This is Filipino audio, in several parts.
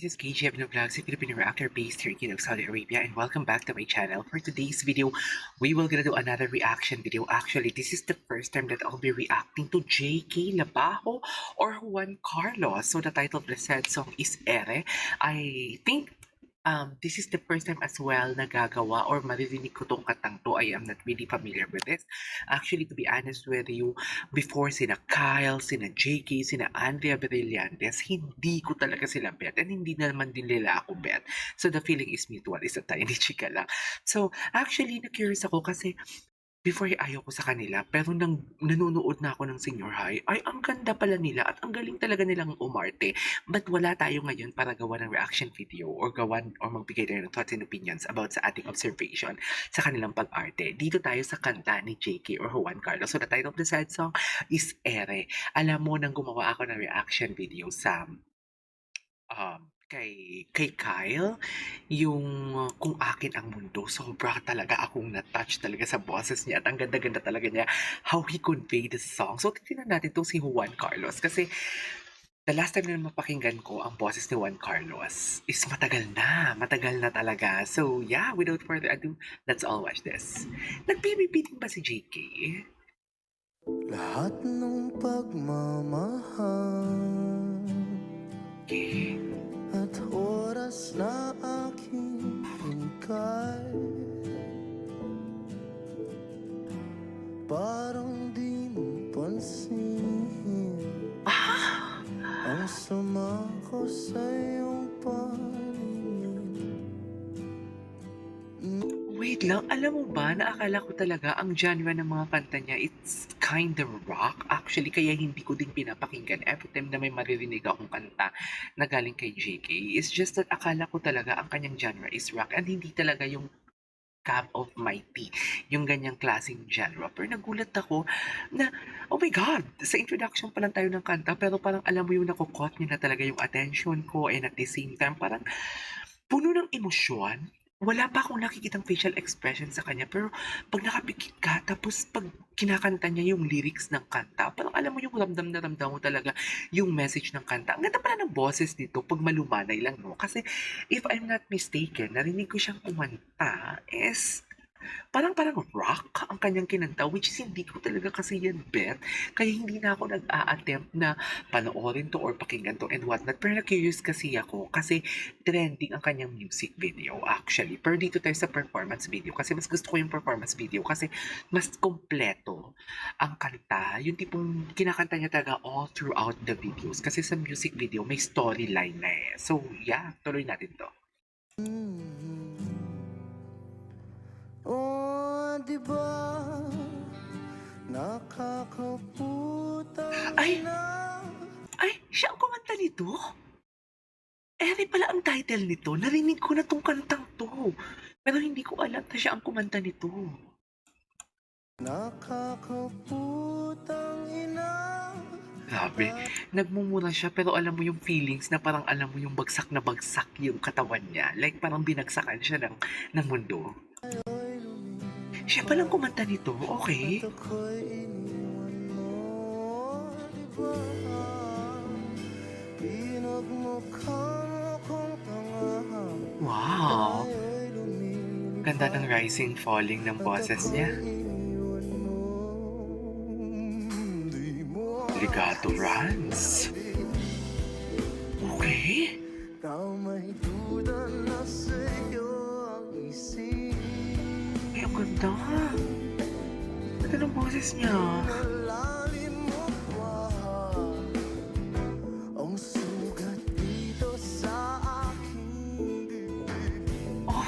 this is KGM Vlogs, a Filipino reactor based here in Saudi Arabia, and welcome back to my channel. For today's video, we will gonna do another reaction video. Actually, this is the first time that I'll be reacting to JK Labajo or Juan Carlos. So the title of the said song is Ere. I think this is the first time as well na gagawa or maririnig ko tong katang to. I am not really familiar with this. Actually, to be honest with you, before sina Kyle, sina JK, sina Andrea Brillantes, hindi ko talaga sila bet and hindi naman din nila ako bet. So the feeling is mutual, isa tayo ni chika lang. So actually, na-curious ako kasi before ayaw ko sa kanila, pero nang nanonood na ako ng Senior High, ay ang ganda pala nila at ang galing talaga nilang umarte. But wala tayo ngayon para gawa ng reaction video or gawan or magbigay tayo ng thoughts and opinions about sa ating observation sa kanilang pag-arte. Dito tayo sa kanta ni JK or Juan Carlos. So the title of the sad song is Ere. Alam mo, nang gumawa ako ng reaction video sa kay Kyle, yung Kung Akin Ang Mundo, sobra talaga akong na-touch talaga sa boses niya at ang ganda-ganda talaga niya how he conveyed the song. So titingnan natin 'tong si Juan Carlos kasi the last time na mapakinggan ko ang boses ni Juan Carlos is matagal na talaga. So yeah, without further ado, let's all watch this. Nagbi-repeating ba si JK? Lahat ng pagmamahal Okay. at oras na aking inikay, parang di mo pansin ang sama ko sa iyong paningin. Wait lang, alam mo ba na akala ko talaga ang genre ng mga kanta niya it's kind of rock. Actually, kaya hindi ko din pinapakinggan every time na may maririnig akong kanta na galing kay JK. It's just that akala ko talaga ang kanyang genre is rock and hindi talaga yung cup of my tea, yung ganyang klaseng genre. Pero nagulat ako na, oh my God, sa introduction pa lang tayo ng kanta, pero parang alam mo yung nakukot niya na talaga yung attention ko and at the same time, parang puno ng emosyon. Wala pa akong nakikitang facial expression sa kanya, pero 'pag nakapikit ka tapos 'pag kinakanta niya yung lyrics ng kanta, parang alam mo yung ramdam na ramdam mo talaga yung message ng kanta. Ang ganda pala ng boses nito 'pag malumanay lang 'no, kasi if I'm not mistaken, narinig ko siyang kumanta is parang rock ang kanyang kinanta, which is hindi ko talaga kasi yan bet. Kaya hindi na ako nag-a-attempt na panoorin 'to or pakinggan 'to and whatnot. Pero na-curious kasi ako kasi trending ang kanyang music video actually. Pero dito tayo sa performance video kasi mas gusto ko yung performance video kasi mas kumpleto ang kanta. Yung tipong kinakanta niya talaga all throughout the videos. Kasi sa music video may storyline na eh. So yeah, tuloy natin 'to. Oh, di ba nakakaputan Ay! na? Ay! Siya ang kumanta nito? Ere pala ang title nito. Narinig ko na 'tong kantang 'to. Pero hindi ko alam na siya ang kumanta nito. Nakakaputang ina. Grabe, nagmumura siya pero alam mo yung feelings na parang alam mo yung bagsak na bagsak yung katawan niya. Like parang binagsakan siya ng mundo. Siya palang kumanta nito, okay. At ako'y iniwan mo, di ba? Pinagmukha mo kong tanga. Wow! Tayo'y lumilipad. Ganda ng rising falling ng boses niya. Iniwan mo, di mo Legato runs. Okay. na may duda na sa'yo ang isip. Ay, ang ganda. Ganda ng boses niya. Malalim mo pa ang sugat dito sa aking dibdib. Oh,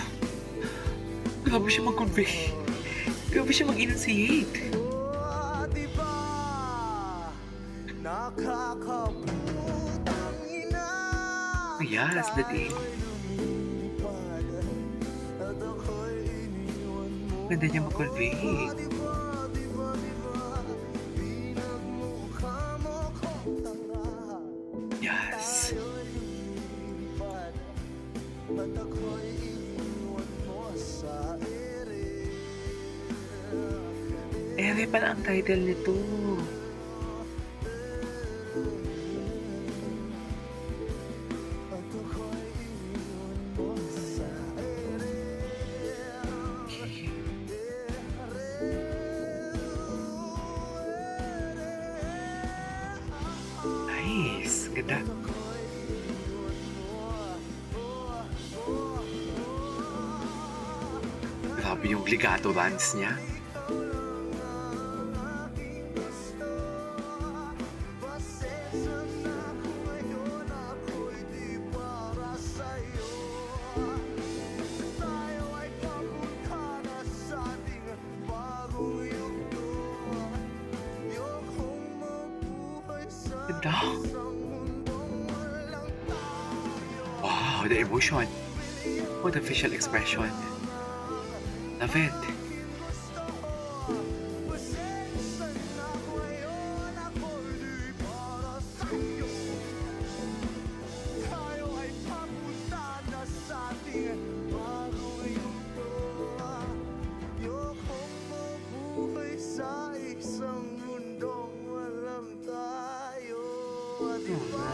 grabe siya mag-convey. Grabe siya mag-enunciate. Oh, di ba nakakaputang ina? Yes, the day. Tayo'y lumilipad at ako'y iniwan mo. Ganda niya mag-convey. Di ba, di ba, di ba, pinagmukha mo kong tanga. Yes. Tayo'y lumilipad at ako'y iniwan mo sa ere. Ere pala ang title nito. At ako'y ganda. Grabe yung legato runs niya. Pasensya na kung ngayon ako'y di para sa'yo. Tayo ay papunta na sa ating bagong yugto. Ayokong mabuhay sa Ganda. isang mundong walang tayo. Wow, the emotion. Oh, the facial expression. Love it. Pasensya na kung ngayon ako'y di para sa'yo. Tayo ay papunta na sa ating bagong yugto. Ayokong mabuhay sa isang mundong walang tayo. Diba?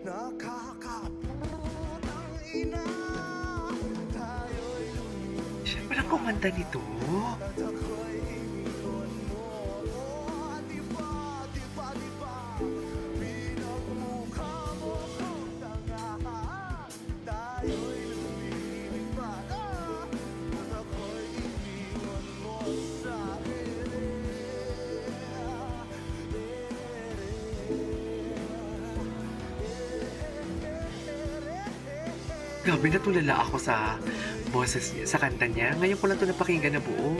Nakakaputang ina. Tayo'y Siya palang kumanta nito. at ako'y iniwan mo. Oh, diba, diba, diba? Pinagmukha mo kong tanga. Tayo'y lumilipad. At ako'y iniwan mo sa Grabe, natulala ako sa boses niya, sa kanta niya. Ngayon ko lang 'to napakinggan na buo.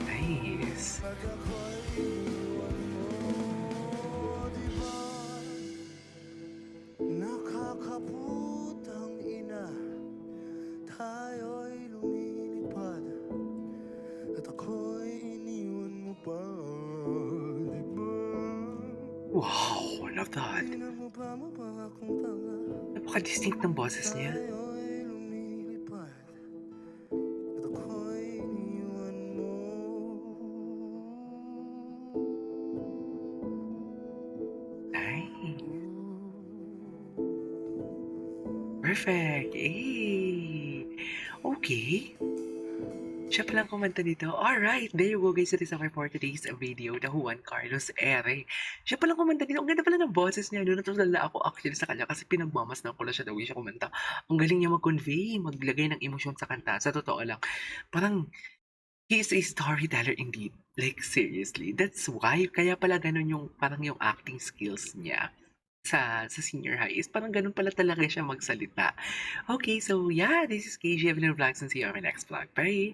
Nice. Nakakaputang ina. Tayo'y lumilipad. At ako'y iniwan mo pa, diba? Wow, love that. Pinagmukha mo pa akong tanga. Napaka-distinct ng boses niya. Tayo'y lumilipad. At ako'y iniwan mo. Nice. Perfect. Eh. Okay. Siya palang kumanta dito. Alright, there you go guys. It is our for today's video, the Juan Carlos Ere. Siya palang kumanta dito. Ang ganda pala ng boses niya. Doon natulala ako actually sa kanya kasi pinagmamasdan ko lang siya the way siya kumanta. Ang galing niya mag-convey, maglagay ng emosyon sa kanta. Sa totoo lang, parang he is a storyteller indeed. Like seriously. That's why, kaya pala ganun yung, parang yung acting skills niya sa senior high is parang ganun pala talaga siya magsalita. Okay, so yeah, this is KJ Evelyn Vlogs and see you on my next vlog. Bye!